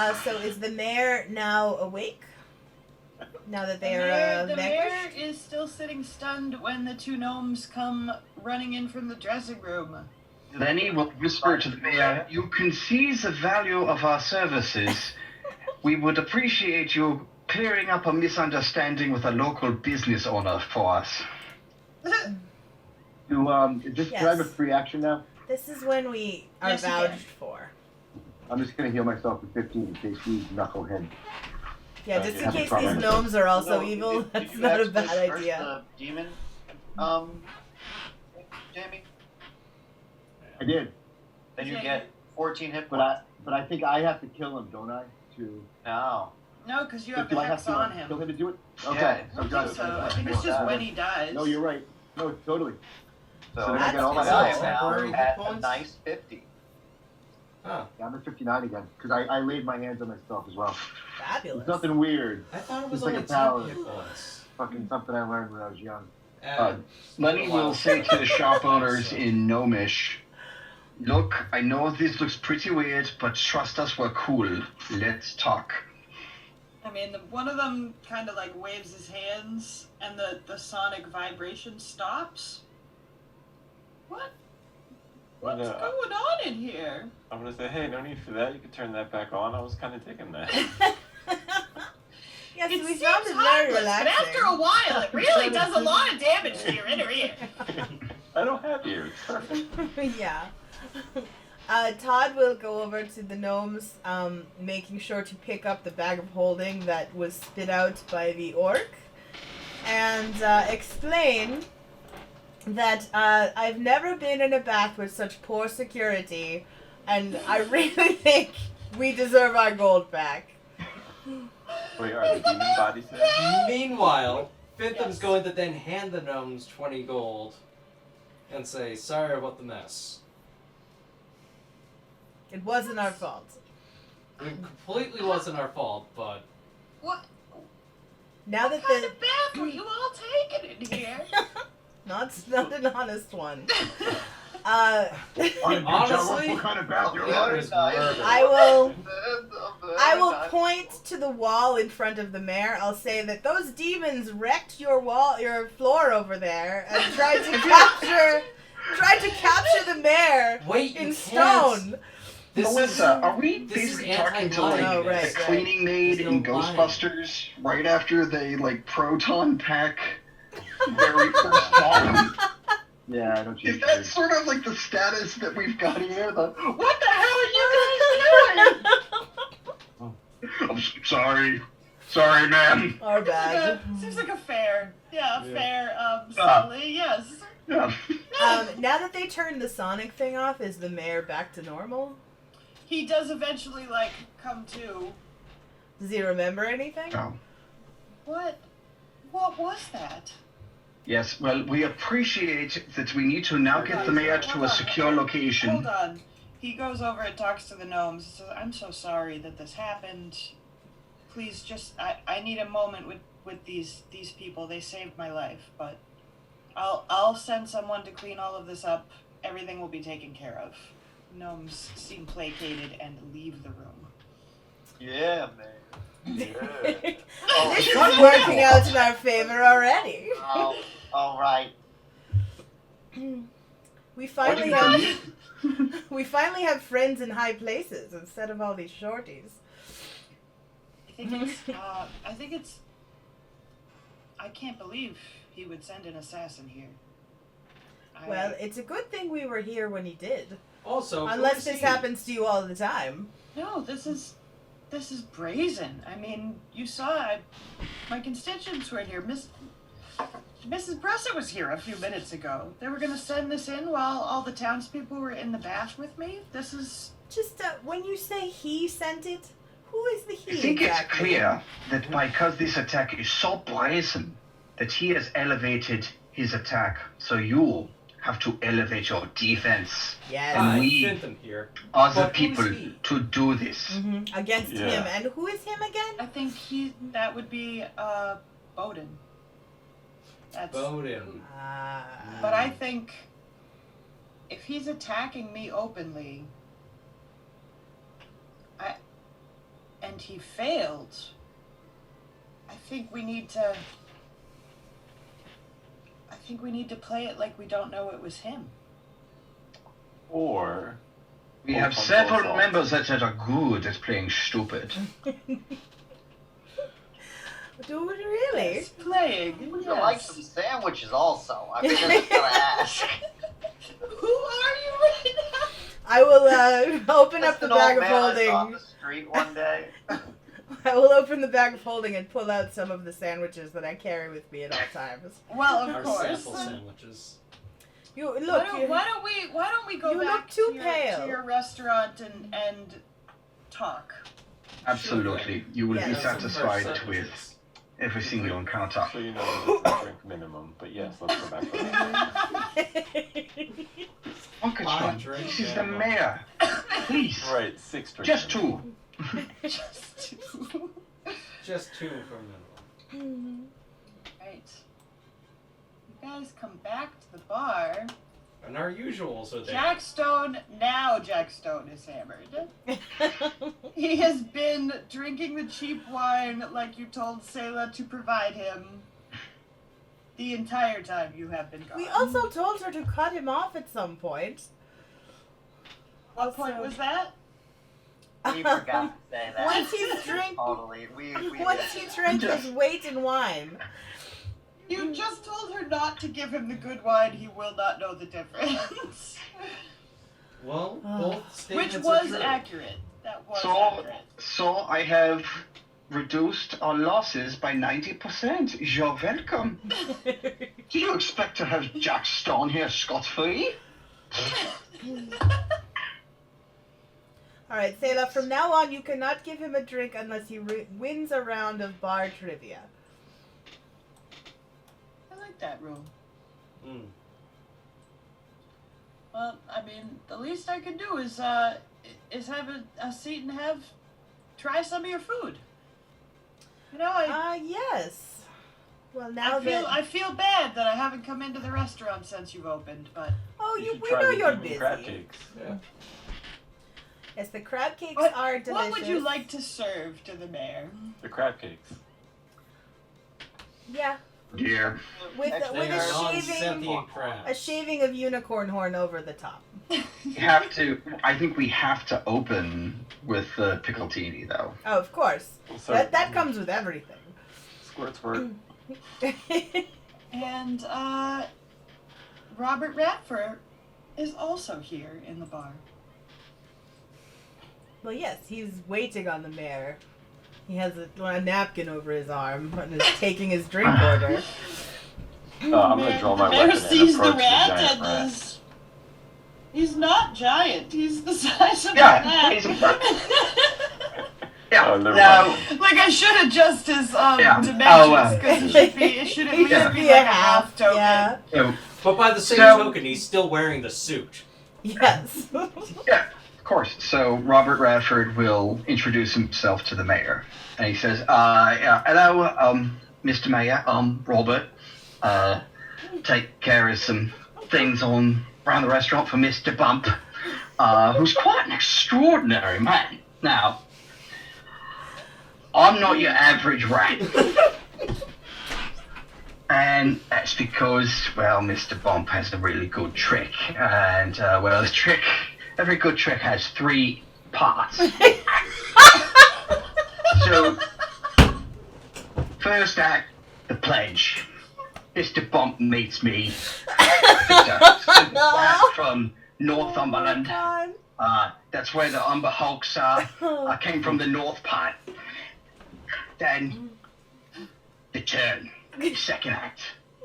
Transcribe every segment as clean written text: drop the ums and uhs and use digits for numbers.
So is the mayor now awake? Now that they are The vanquished? mayor is still sitting stunned when the two gnomes come running in from the dressing room. Lenny will whisper to the mayor, "You can see the value of our services. We would appreciate you clearing up a misunderstanding with a local business owner for us." Is this, Yes. do I have a free action now? This is when we are Yes, you vouched can. for. I'm just going to heal myself with 15 in case these knucklehead. Yeah, just in Have a case problem. these gnomes are also No, evil, did that's you not a access bad first idea. The demon, Jamie? I did, Then you Yeah, get 14 hit but points. I think I have to kill him, don't I? To No. No, because you have do the I have hex to on kill him. him to do it? Okay, Yeah, so I got think it. so. I think it's just when he dies. No, you're right. No, totally. So then I get all my I health. am now Temporary hit at a points? nice 50. Huh. Yeah, I'm at 59 again because I laid my hands on myself as well. Fabulous. It's nothing weird. I thought it was It's like only a power. 10 hit points. Fucking something I learned when I was young. Lenny will say to the shop owners in Gnomish, "Look, I know this looks pretty weird, but trust us, we're cool. Let's talk." I mean, one of them kind of like waves his hands, and the sonic vibration stops. What's going on in here? I'm gonna say, hey, no need for that. You can turn that back on. I was kind of digging that. Yes, It we seems found it very harmless, but relaxing. after a while, it really does a lot of damage to your inner ear. I don't have ears. Yeah. Todd will go over to the gnomes, making sure to pick up the bag of holding that was spit out by the orc, and explain that I've never been in a bath with such poor security, and I really think we deserve our gold back. Wait, are the demon bodies there? Meanwhile, Phantom's Yes. going to then hand the gnomes 20 gold and say, sorry about the mess. It wasn't our fault. It completely wasn't our fault, but What Now that kind the of bath were you all taking in here? not an honest one. honestly, what kind of bath you're it on? was murder. I will point to the wall in front of the mayor. I'll say that those demons wrecked your floor over there, and tried to capture the mayor Wait, in you stone. can't. This Melissa, are we this is basically talking to like Oh, right, the cleaning maid There's in no line. Ghostbusters right after they like proton pack very first time? Yeah, I don't Is choose that sort of like the status that we've got here? The what the hell are you guys doing? I'm sorry, man. Our bad. Seems like a fair, Yeah. simile, yes. Yeah. Now that they turned the sonic thing off, is the mayor back to normal? He does eventually, like, come to. Does he remember anything? Oh. What was that? Yes. Well, we appreciate that we need to now get the mayor to a secure location. Hold on. He goes over and talks to the gnomes. He says, I'm so sorry that this happened. Please I need a moment with these people. They saved my life, but I'll send someone to clean all of this up. Everything will be taken care of. Gnomes seem placated and leave the room. Yeah, man. Yeah. This is working out in our favor already. Oh, all right. We finally have friends in high places instead of all these shorties. I think it's. I can't believe he would send an assassin here. Well, it's a good thing we were here when he did. also, Unless this happens to you all the time. No, this is brazen. I mean, you saw my constituents were here. Mrs. Bresser was here a few minutes ago. They were going to send this in while all the townspeople were in the bath with me. This is... Just when you say he sent it, who is the he I think it's exactly? clear that because this attack is so brazen that he has elevated his attack, so you have to elevate your defense. Yes. And we sent them here. are the But who is people he? to do this. Against Yeah. him. And who is him again? I think that would be, Bowden. That's... Bowden. But I think if he's attacking me openly, and he failed, I think we need to play it like we don't know it was him. Or We have several members that are good at playing stupid. Do we really? Yes, playing. Would you yes. like some sandwiches also? I was just gonna ask. Who are you right now? I will open up Just the an old bag of man I saw on holding. the street one day. I will open the bag of holding and pull out some of the sandwiches that I carry with me at all times. Well, Our of course. sample sandwiches. You Why look. don't we go You back look too to pale. your restaurant and talk? Absolutely. You will be Yes. satisfied with everything you encounter. So you know that it's a drink minimum, but yes, let's go back to that. Uncle Drink this is the minimum. mayor. Please. Right, 6 drinks. Just 2. Just to... Just 2 for minimum. Right. You guys come back to the bar. And our usuals are there. Jack Stone is hammered. He has been drinking the cheap wine like you told Sayla to provide him the entire time you have been gone. We also told her to cut him off at some point. What point was that? We forgot to say that. Once he's drank, Totally. We once he drank his weight in wine. You just told her not to give him the good wine. He will not know the difference. Well, both statements Which was are true. accurate. That was accurate. So I have reduced our losses by 90%. You're welcome. Do you expect to have Jack Stone here scot-free? Alright, Sayla, from now on you cannot give him a drink unless he wins a round of bar trivia. I like that rule. Mm. Well, I mean, the least I can do is have a seat and try some of your food. You know, Yes. Well, now I feel bad that I haven't come into the restaurant since you've opened, but should we try know the you're demon busy. crab cakes. Yeah. Yes, the crab cakes what, are delicious. what would you like to serve to the mayor? The crab cakes. Yeah, Dear. with Actually, They a are shaving, non-sentient crabs. a shaving of unicorn horn over the top. We have to. I think we have to open with the piccoltini, though. Oh, of course. So, That comes with everything. Squirt. And Robert Ratford is also here in the bar. Well, yes, he's waiting on the mayor. He has a napkin over his arm and is taking his drink order. I'm gonna draw my Mayor weapon and sees approach the the rat giant and rat. this. He's not giant. He's the size of Yeah, a rat. he's Yeah. Oh, never no. mind. Like I should adjust his Yeah. dimensions because it should at He least should be be like a half token. Yeah. So, But by the same So- token, he's still wearing the suit. Yes. yeah, of course. So Robert Ratford will introduce himself to the mayor, and he says, "Hello, Mr. Mayor. Robert. Take care of some things around the restaurant for Mr. Bump, who's quite an extraordinary man. Now, I'm not your average rat." And that's because, well, Mr. Bump has a really good trick. And, well, every good trick has 3 parts. So, first act, the pledge. Mr. Bump meets me. From Northumberland. God. That's where the Umber Hulks are. I came from the North part. Then, the turn. Second act,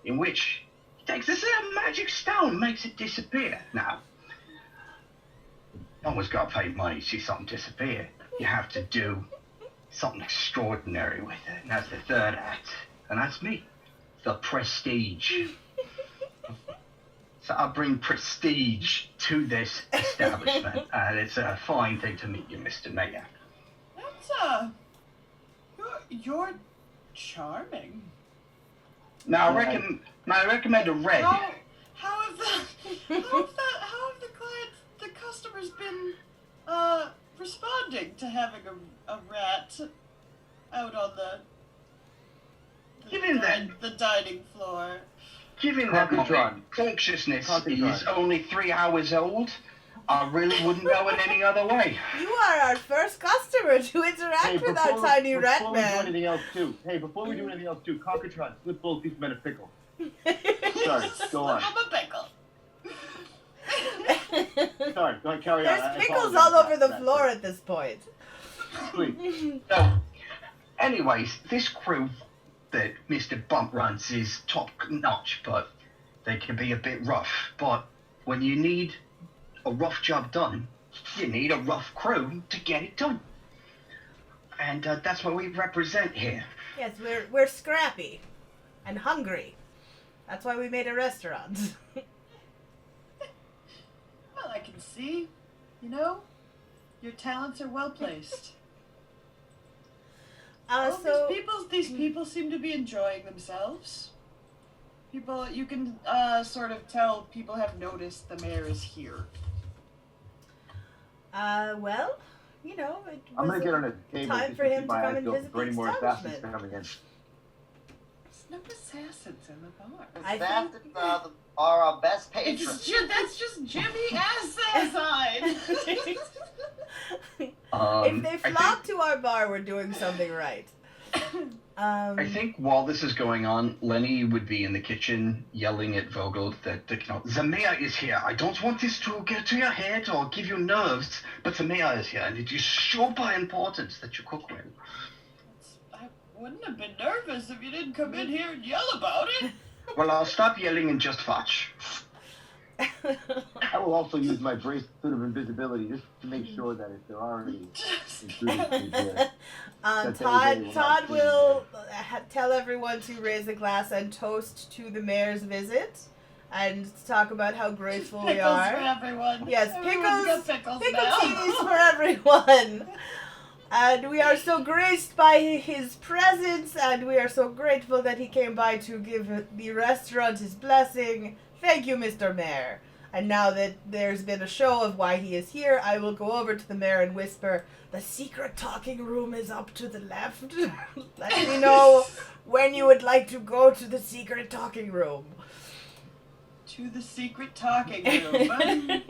in which he takes this magic stone and makes it disappear. Now, no one's got to pay money to see something disappear. You have to do something extraordinary with it. And that's the third act. And that's me, the prestige. So I bring prestige to this establishment. And it's a fine thing to meet you, Mr. Mayor. That's you're charming. Now, I recommend a red. How have the customers been responding to having a rat out on the dining floor. Given that my Cockatron. consciousness Cockatron. is only 3 hours old, I really wouldn't know in any other way. You are our first customer to interact with our tiny rat before we do man. anything else too. Hey, before we do anything else too, Cockatron, slip both these men a pickle. Sorry, go on. I'm a pickle. Sorry, go ahead, carry on. There's I pickles apologize. all over the Rat, floor rat. at this point. Please. So, anyways, this crew that Mr. Bump runs is top notch, but they can be a bit rough. But when you need a rough job done, you need a rough crew to get it done. And that's what we represent here. Yes, we're scrappy and hungry. That's why we made a restaurant. Well, I can see, your talents are well placed. So These people seem to be enjoying themselves. People, you can sort of tell people have noticed the mayor is here. well, it I'm was gonna get on a table time just for to him keep to my come eyes and open visit for the any more assassins establishment. coming in. There's no assassins in the bar. I Assassins think- are our best patrons. That's just Jimmy Assassin. If they I flock to our bar, we're doing something right. I think while this is going on, Lenny would be in the kitchen yelling at Vogel that the mayor is here. I don't want this to get to your head or give you nerves, but the mayor is here, and it is super important that you cook well. I wouldn't have been nervous if you didn't come in here and yell about it. Well, I'll stop yelling and just watch. I will also use my bracelet of invisibility just to make sure that if there are any intruders here, that they Todd will not see will tell everyone to raise a glass and toast to the mayor's visit, and talk about how grateful we Pickles are. for everyone. Yes, Everyone's got pickles now. teenies for everyone. And we are so graced by his presence, and we are so grateful that he came by to give the restaurant his blessing. Thank you, Mr. Mayor. And now that there's been a show of why he is here, I will go over to the mayor and whisper, the secret talking room is up to the left. Let me know when you would like to go to the secret talking room. To the secret talking room.